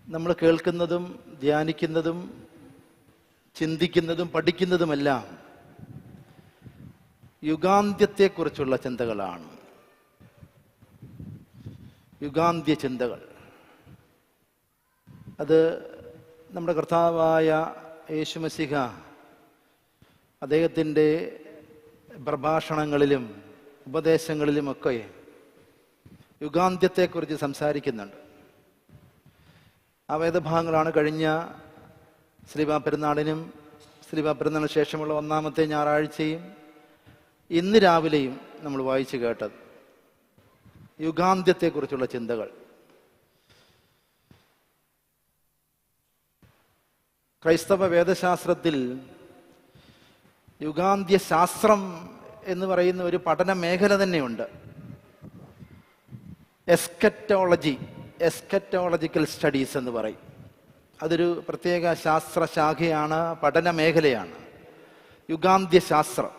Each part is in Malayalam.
നമ്മൾ കേൾക്കുന്നതും ധ്യാനിക്കുന്നതും ചിന്തിക്കുന്നതും പഠിക്കുന്നതുമെല്ലാം യുഗാന്ത്യത്തെക്കുറിച്ചുള്ള ചിന്തകളാണ്. യുഗാന്ത്യ ചിന്തകൾ. അത് നമ്മുടെ കർത്താവായ യേശുമശിഹ അദ്ദേഹത്തിൻ്റെ പ്രഭാഷണങ്ങളിലും ഉപദേശങ്ങളിലുമൊക്കെ യുഗാന്ത്യത്തെക്കുറിച്ച് സംസാരിക്കുന്നുണ്ട്. ആ വേദഭാഗങ്ങളാണ് കഴിഞ്ഞ ശ്രീബാ പെരുന്നാളിനും ശ്രീബാ പെരുന്നാളിന് ശേഷമുള്ള ഒന്നാമത്തെ ഞായറാഴ്ചയും ഇന്ന് രാവിലെയും നമ്മൾ വായിച്ചു കേട്ടത്. യുഗാന്ത്യത്തെക്കുറിച്ചുള്ള ചിന്തകൾ. ക്രൈസ്തവ വേദശാസ്ത്രത്തിൽ യുഗാന്ത്യ ശാസ്ത്രം എന്ന് പറയുന്ന ഒരു പഠന മേഖല തന്നെയുണ്ട്. എസ്കറ്റോളജിക്കൽ സ്റ്റഡീസ് എന്ന് പറയും. അതൊരു പ്രത്യേക ശാസ്ത്ര ശാഖയാണ്, പഠന മേഖലയാണ് യുഗാന്ത്യ ശാസ്ത്രം.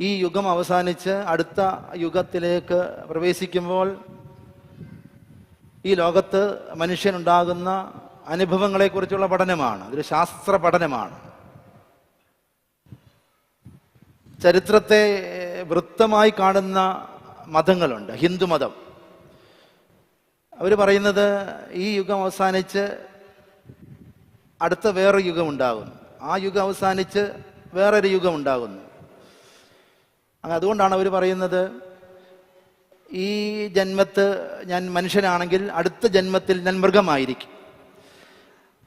ഈ യുഗം അവസാനിച്ച് അടുത്ത യുഗത്തിലേക്ക് പ്രവേശിക്കുമ്പോൾ ഈ ലോകത്ത് മനുഷ്യനുണ്ടാകുന്ന അനുഭവങ്ങളെക്കുറിച്ചുള്ള പഠനമാണ്. ഇതൊരു ശാസ്ത്ര പഠനമാണ്. ചരിത്രത്തെ വൃത്തമായി കാണുന്ന മതങ്ങളുണ്ട്. ഹിന്ദുമതം അവർ പറയുന്നത് ഈ യുഗം അവസാനിച്ച് അടുത്ത വേറൊരു യുഗം ഉണ്ടാകുന്നു, ആ യുഗം അവസാനിച്ച് വേറൊരു യുഗം ഉണ്ടാകുന്നു. അതുകൊണ്ടാണ് അവർ പറയുന്നത് ഈ ജന്മത്ത് ഞാൻ മനുഷ്യനാണെങ്കിൽ അടുത്ത ജന്മത്തിൽ ഞാൻ മൃഗമായിരിക്കും,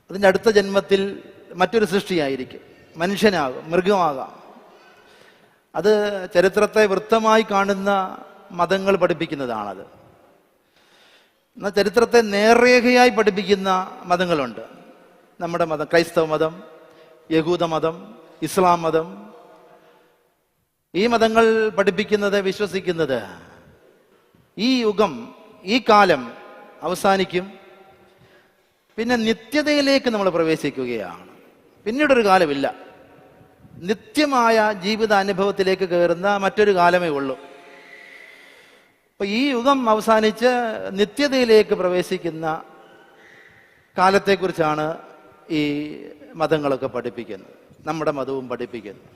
അതിൻ്റെ അടുത്ത ജന്മത്തിൽ മറ്റൊരു സൃഷ്ടിയായിരിക്കും, മനുഷ്യനാകും, മൃഗമാകാം. അത് ചരിത്രത്തെ വൃത്തമായി കാണുന്ന മതങ്ങൾ പഠിപ്പിക്കുന്നതാണത്. എന്നാൽ ചരിത്രത്തെ നേർരേഖയായി പഠിപ്പിക്കുന്ന മതങ്ങളുണ്ട്. നമ്മുടെ മതം, ക്രൈസ്തവ മതം, യഹൂദ മതം, ഇസ്ലാം മതം. ഈ മതങ്ങൾ പഠിപ്പിക്കുന്നത്, വിശ്വസിക്കുന്നത് ഈ യുഗം, ഈ കാലം അവസാനിക്കും, പിന്നെ നിത്യതയിലേക്ക് നമ്മൾ പ്രവേശിക്കുകയാണ്. പിന്നീടൊരു കാലമില്ല. നിത്യമായ ജീവിത അനുഭവത്തിലേക്ക് കയറുന്ന മറ്റൊരു കാലമേ ഉള്ളൂ. അപ്പൊ ഈ യുഗം അവസാനിച്ച് നിത്യതയിലേക്ക് പ്രവേശിക്കുന്ന കാലത്തെക്കുറിച്ചാണ് ഈ മതങ്ങളൊക്കെ പഠിപ്പിക്കുന്നത്, നമ്മുടെ മതവും പഠിപ്പിക്കുന്നത്.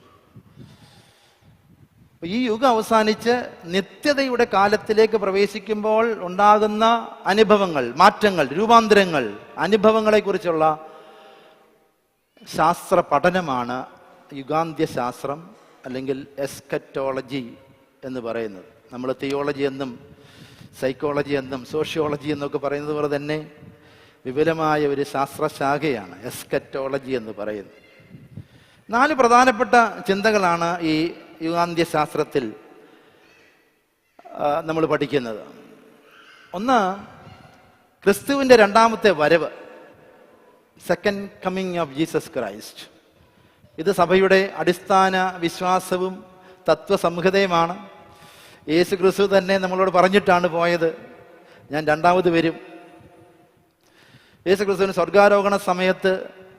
ഈ യുഗം അവസാനിച്ച് നിത്യതയുടെ കാലത്തിലേക്ക് പ്രവേശിക്കുമ്പോൾ ഉണ്ടാകുന്ന അനുഭവങ്ങൾ, മാറ്റങ്ങൾ, രൂപാന്തരങ്ങൾ, അനുഭവങ്ങളെക്കുറിച്ചുള്ള ശാസ്ത്ര പഠനമാണ് യുഗാന്ത്യ ശാസ്ത്രം അല്ലെങ്കിൽ എസ്കറ്റോളജി എന്ന് പറയുന്നത്. നമ്മൾ തിയോളജി എന്നും സൈക്കോളജി എന്നും സോഷ്യോളജി എന്നൊക്കെ പറയുന്നത് പോലെ തന്നെ വിപുലമായ ഒരു ശാസ്ത്രശാഖയാണ് എസ്കറ്റോളജി എന്ന് പറയുന്നത്. 4 പ്രധാനപ്പെട്ട ചിന്തകളാണ് ഈ യുഗാന്ത്യ ശാസ്ത്രത്തിൽ നമ്മൾ പഠിക്കുന്നത്. ഒന്ന്, ക്രിസ്തുവിൻ്റെ രണ്ടാമത്തെ വരവ്, second coming of Jesus Christ. ഇത് സഭയുടെ അടിസ്ഥാന വിശ്വാസവും തത്വസംഹിതയുമാണ്. യേശു ക്രിസ്തു തന്നെ നമ്മളോട് പറഞ്ഞിട്ടാണ് പോയത്, ഞാൻ രണ്ടാമത് വരും. യേശു ക്രിസ്തുവിന് സ്വർഗാരോഹണ സമയത്ത്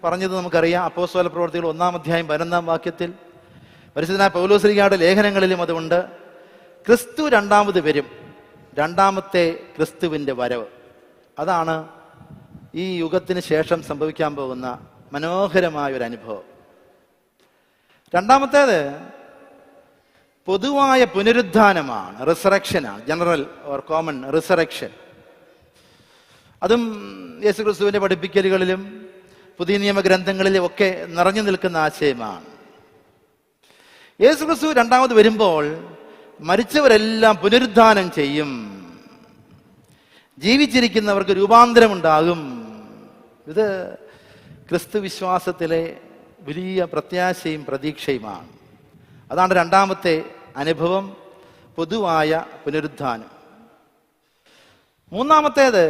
പറഞ്ഞത് നമുക്കറിയാം. അപ്പോസ്തല പ്രവൃത്തികൾ 1-ാം അധ്യായം 11-ാം വാക്യത്തിൽ. പരിശുദ്ധനായ പൗലോസ്ലീഹായുടെ ലേഖനങ്ങളിലും അതുകൊണ്ട്. ക്രിസ്തു രണ്ടാമത് വരും, രണ്ടാമത്തെ ക്രിസ്തുവിൻ്റെ വരവ്. അതാണ് ഈ യുഗത്തിന് ശേഷം സംഭവിക്കാൻ പോകുന്ന മനോഹരമായ ഒരു അനുഭവം. രണ്ടാമത്തേത് പൊതുവായ പുനരുദ്ധാനമാണ്, റിസറക്ഷനാണ്, ജനറൽ ഓർ കോമൺ റിസറക്ഷൻ. അതും യേശുക്രിസ്തുവിൻ്റെ പഠിപ്പിക്കലുകളിലും പുതിയ നിയമഗ്രന്ഥങ്ങളിലും ഒക്കെ നിറഞ്ഞു നിൽക്കുന്ന ആശയമാണ്. യേശുക്രിസ്തു രണ്ടാമത് വരുമ്പോൾ മരിച്ചവരെല്ലാം പുനരുദ്ധാനം ചെയ്യും, ജീവിച്ചിരിക്കുന്നവർക്ക് രൂപാന്തരമുണ്ടാകും. ഇത് ക്രിസ്തു വിശ്വാസത്തിലെ വലിയ പ്രത്യാശയും പ്രതീക്ഷയുമാണ്. അതാണ് രണ്ടാമത്തെ അനുഭവം, പൊതുവായ പുനരുദ്ധാനം. മൂന്നാമത്തേത്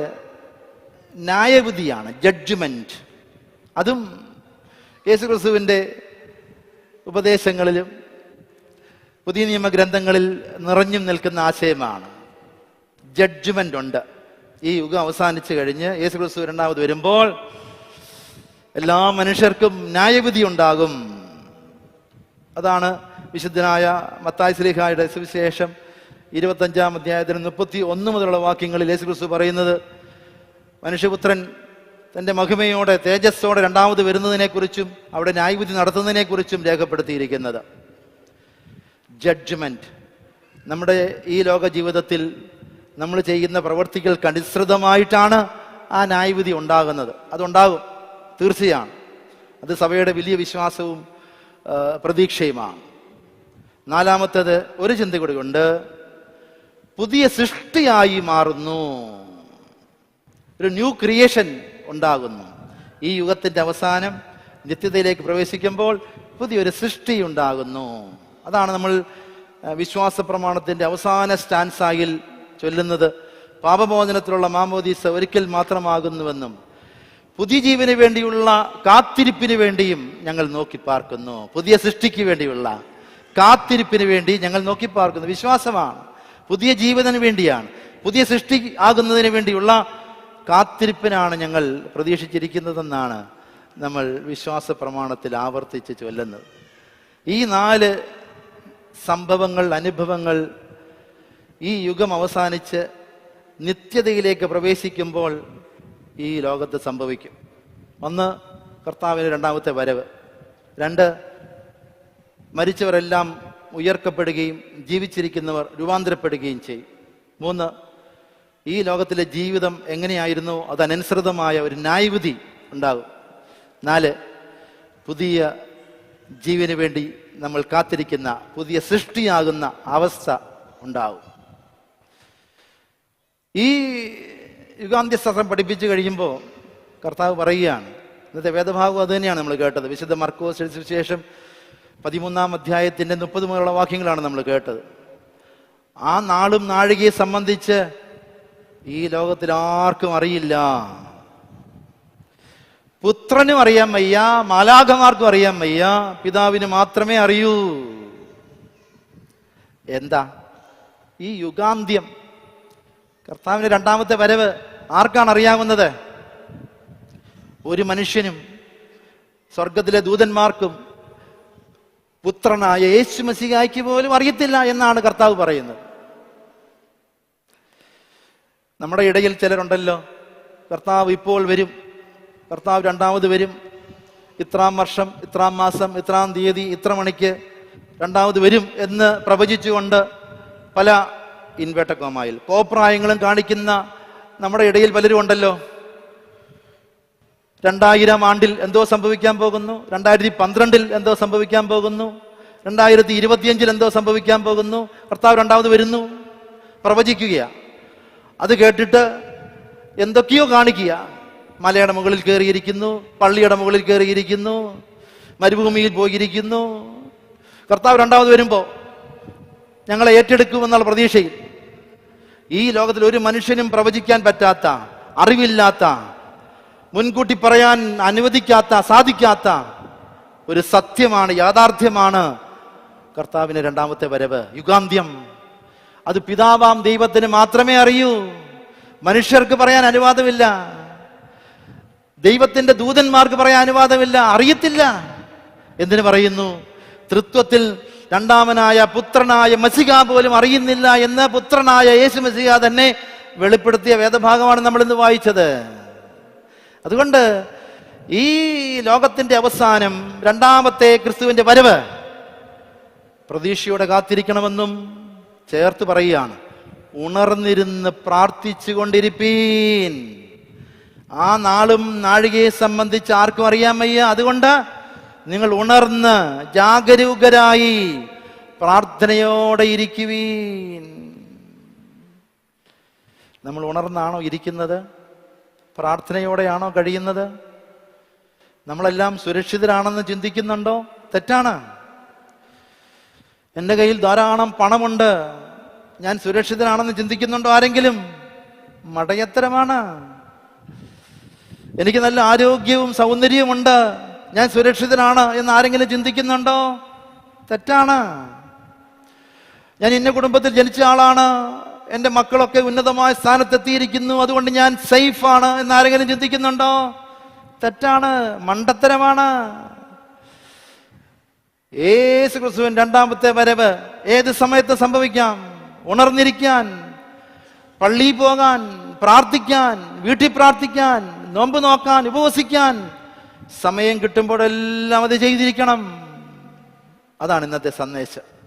ന്യായവിധിയാണ്, ജഡ്ജ്മെന്റ്. അതും യേശുക്രിസ്തുവിൻ്റെ ഉപദേശങ്ങളിലും പുതിയ നിയമഗ്രന്ഥങ്ങളിൽ നിറഞ്ഞും നിൽക്കുന്ന ആശയമാണ്. ജഡ്ജ്മെന്റ് ഉണ്ട്. ഈ യുഗം അവസാനിച്ചു കഴിഞ്ഞ് യേശുക്രിസ്തു രണ്ടാമത് വരുമ്പോൾ എല്ലാ മനുഷ്യർക്കും ന്യായവിധി ഉണ്ടാകും. അതാണ് വിശുദ്ധനായ മത്തായി ശ്ലീഹായുടെ സുവിശേഷം 25-ാം അധ്യായത്തിന് 31 മുതലുള്ള വാക്യങ്ങളിൽ യേശുക്രിസ്തു പറയുന്നത്, മനുഷ്യപുത്രൻ തൻ്റെ മഹിമയോടെ തേജസ്സോടെ രണ്ടാമത് വരുന്നതിനെക്കുറിച്ചും അവിടെ ന്യായവിധി നടത്തുന്നതിനെക്കുറിച്ചും രേഖപ്പെടുത്തിയിരിക്കുന്നത്. ജഡ്ജ്മെൻറ്റ്. നമ്മുടെ ഈ ലോക ജീവിതത്തിൽ നമ്മൾ ചെയ്യുന്ന പ്രവർത്തികൾക്ക് അനുസൃതമായിട്ടാണ് ആ ന്യായവിധി ഉണ്ടാകുന്നത്. അതുണ്ടാകും, തീർച്ചയാണ്. അത് സഭയുടെ വലിയ വിശ്വാസവും പ്രതീക്ഷയുമാണ്. നാലാമത്തേത് ഒരു ചിന്ത കൂടി കൊണ്ട് പുതിയ സൃഷ്ടിയായി മാറുന്നു. ഒരു ന്യൂ ക്രിയേഷൻ ഉണ്ടാകുന്നു. ഈ യുഗത്തിൻ്റെ അവസാനം നിത്യതയിലേക്ക് പ്രവേശിക്കുമ്പോൾ പുതിയൊരു സൃഷ്ടി ഉണ്ടാകുന്നു. അതാണ് നമ്മൾ വിശ്വാസ പ്രമാണത്തിൻ്റെ അവസാന സ്റ്റാൻസായിൽ ചൊല്ലുന്നത്. പാപമോചനത്തിലുള്ള മാമോദീസ ഒരിക്കൽ മാത്രമാകുന്നുവെന്നും പുതിയ ജീവന് വേണ്ടിയുള്ള കാത്തിരിപ്പിന് വേണ്ടിയും ഞങ്ങൾ നോക്കിപ്പാർക്കുന്നു. പുതിയ സൃഷ്ടിക്ക് വേണ്ടിയുള്ള കാത്തിരിപ്പിന് വേണ്ടി ഞങ്ങൾ നോക്കിപ്പാർക്കുന്നു. വിശ്വാസമാണ്, പുതിയ ജീവന് വേണ്ടിയാണ്, പുതിയ സൃഷ്ടി ആകുന്നതിന് വേണ്ടിയുള്ള കാത്തിരിപ്പിനാണ് ഞങ്ങൾ പ്രതീക്ഷിച്ചിരിക്കുന്നതെന്നാണ് നമ്മൾ വിശ്വാസ പ്രമാണത്തിൽ ആവർത്തിച്ച് ചൊല്ലുന്നത്. ഈ 4 സംഭവങ്ങൾ, അനുഭവങ്ങൾ ഈ യുഗം അവസാനിച്ച് നിത്യതയിലേക്ക് പ്രവേശിക്കുമ്പോൾ ഈ ലോകത്ത് സംഭവിക്കും. 1, കർത്താവിന് രണ്ടാമത്തെ വരവ്. 2, മരിച്ചവരെല്ലാം ഉയർക്കപ്പെടുകയും ജീവിച്ചിരിക്കുന്നവർ രൂപാന്തരപ്പെടുകയും ചെയ്യും. 3, ഈ ലോകത്തിലെ ജീവിതം എങ്ങനെയായിരുന്നു അതനുസൃതമായ ഒരു ന്യായവിധി ഉണ്ടാകും. 4, പുതിയ ജീവന് വേണ്ടി നമ്മൾ കാത്തിരിക്കുന്ന പുതിയ സൃഷ്ടിയാകുന്ന അവസ്ഥ ഉണ്ടാവും. ഈ യുഗാന്ത്യശാസ്ത്രം പഠിപ്പിച്ചു കഴിയുമ്പോൾ കർത്താവ് പറയുകയാണ്, ഇന്നത്തെ വേദഭാഗം അത് തന്നെയാണ് നമ്മൾ കേട്ടത്. വിശുദ്ധ മർക്കോസ് സുവിശേഷം 13-ാം അധ്യായത്തിൻ്റെ 30 മുതലുള്ള വാക്യങ്ങളാണ് നമ്മൾ കേട്ടത്. ആ നാളും നാഴികയെ സംബന്ധിച്ച് ഈ ലോകത്തിൽ ആർക്കും അറിയില്ല. പുത്രനും അറിയാൻ വയ്യ, മാലാഖമാർക്കും അറിയാൻ വയ്യ, പിതാവിന് മാത്രമേ അറിയൂ. എന്താ ഈ യുഗാന്ത്യം, കർത്താവിന്റെ രണ്ടാമത്തെ വരവ് ആർക്കാണ് അറിയാവുന്നത്? ഒരു മനുഷ്യനും സ്വർഗത്തിലെ ദൂതന്മാർക്കും പുത്രനായ യേശു മശിഹായ്ക്ക് പോലും അറിയത്തില്ല എന്നാണ് കർത്താവ് പറയുന്നത്. നമ്മുടെ ഇടയിൽ ചിലരുണ്ടല്ലോ, കർത്താവ് ഇപ്പോൾ വരും, കർത്താവ് രണ്ടാമത് വരും, ഇത്രാം വർഷം, ഇത്രാം മാസം, ഇത്രാം തീയതി, ഇത്ര മണിക്ക് രണ്ടാമത് വരും എന്ന് പ്രവചിച്ചുകൊണ്ട് പല ഇൻവേട്ടക്കോമായിൽ കോപ്രായങ്ങളും കാണിക്കുന്ന നമ്മുടെ ഇടയിൽ പലരും ഉണ്ടല്ലോ. 2000 ആണ്ടിൽ എന്തോ സംഭവിക്കാൻ പോകുന്നു, 2012 എന്തോ സംഭവിക്കാൻ പോകുന്നു, 2025 എന്തോ സംഭവിക്കാൻ പോകുന്നു, കർത്താവ് രണ്ടാമത് വരുന്നു പ്രവചിക്കുകയാണ്. അത് കേട്ടിട്ട് എന്തൊക്കെയോ കാണിക്കുക. മലയുടെ മുകളിൽ കയറിയിരിക്കുന്നു, പള്ളിയുടെ മുകളിൽ കയറിയിരിക്കുന്നു, മരുഭൂമിയിൽ പോയിരിക്കുന്നു. കർത്താവ് രണ്ടാമത് വരുമ്പോൾ ഞങ്ങളെ ഏറ്റെടുക്കുമെന്നുള്ള പ്രതീക്ഷയിൽ ഈ ലോകത്തിൽ ഒരു മനുഷ്യനും പ്രവചിക്കാൻ പറ്റാത്ത, അറിവില്ലാത്ത, മുൻകൂട്ടി പറയാൻ അനുവദിക്കാത്ത, സാധിക്കാത്ത ഒരു സത്യമാണ്, യാഥാർത്ഥ്യമാണ് കർത്താവിന്റെ രണ്ടാമത്തെ വരവ്, യുഗാന്ത്യം. അത് പിതാവാം ദൈവത്തിന് മാത്രമേ അറിയൂ. മനുഷ്യർക്ക് പറയാൻ അനുവാദമില്ല, ദൈവത്തിന്റെ ദൂതന്മാർക്ക് പറയാൻ അനുവാദമില്ല, അറിയത്തില്ല. എന്തിനു പറയുന്നു? തൃത്വത്തിൽ രണ്ടാമനായ പുത്രനായ മശിഹ പോലും അറിയുന്നില്ല എന്ന് പുത്രനായ യേശു മശിഹ തന്നെ വെളിപ്പെടുത്തിയ വേദഭാഗമാണ് നമ്മൾ ഇന്ന് വായിച്ചത്. അതുകൊണ്ട് ഈ ലോകത്തിന്റെ അവസാനം, രണ്ടാമത്തെ ക്രിസ്തുവിന്റെ വരവ് പ്രതീക്ഷയോടെ കാത്തിരിക്കണമെന്നും ചേർത്ത് പറയുകയാണ്. ഉണർന്നിരുന്ന് പ്രാർത്ഥിച്ചു കൊണ്ടിരിപ്പീൻ. ആ നാളും നാഴികയെ സംബന്ധിച്ച് ആർക്കും അറിയാൻ വയ്യ. അതുകൊണ്ട് നിങ്ങൾ ഉണർന്ന് ജാഗരൂകരായി പ്രാർത്ഥനയോടെ ഇരിക്കുവീൻ. നമ്മൾ ഉണർന്നാണോ ഇരിക്കുന്നത്? പ്രാർത്ഥനയോടെയാണോ കഴിയുന്നത്? നമ്മളെല്ലാം സുരക്ഷിതരാണെന്ന് ചിന്തിക്കുന്നുണ്ടോ? തെറ്റാണ്. എൻ്റെ കയ്യിൽ ധാരാളം പണമുണ്ട്, ഞാൻ സുരക്ഷിതനാണെന്ന് ചിന്തിക്കുന്നുണ്ടോ ആരെങ്കിലും? മടയത്തരമാണ്. എനിക്ക് നല്ല ആരോഗ്യവും സൗന്ദര്യവുമുണ്ട്, ഞാൻ സുരക്ഷിതനാണ് എന്ന് ആരെങ്കിലും ചിന്തിക്കുന്നുണ്ടോ? തെറ്റാണ്. ഞാൻ ഇന്ന കുടുംബത്തിൽ ജനിച്ച ആളാണ്, എൻ്റെ മക്കളൊക്കെ ഉന്നതമായ സ്ഥാനത്തെത്തിയിരിക്കുന്നു, അതുകൊണ്ട് ഞാൻ സേഫാണ് എന്ന് ആരെങ്കിലും ചിന്തിക്കുന്നുണ്ടോ? തെറ്റാണ്, മണ്ടത്തരമാണ്. യേശു ക്രിസ്തുവിൻ രണ്ടാമത്തെ വരവ് ഏത് സമയത്ത് സംഭവിക്കാം. ഉണർന്നിരിക്കാൻ, പള്ളിയിൽ പോകാൻ, പ്രാർത്ഥിക്കാൻ, വീട്ടിൽ പ്രാർത്ഥിക്കാൻ, നോമ്പ് നോക്കാൻ, ഉപവസിക്കാൻ സമയം കിട്ടുമ്പോഴെല്ലാം അത് ചെയ്തിരിക്കണം. അതാണ് ഇന്നത്തെ സന്ദേശം.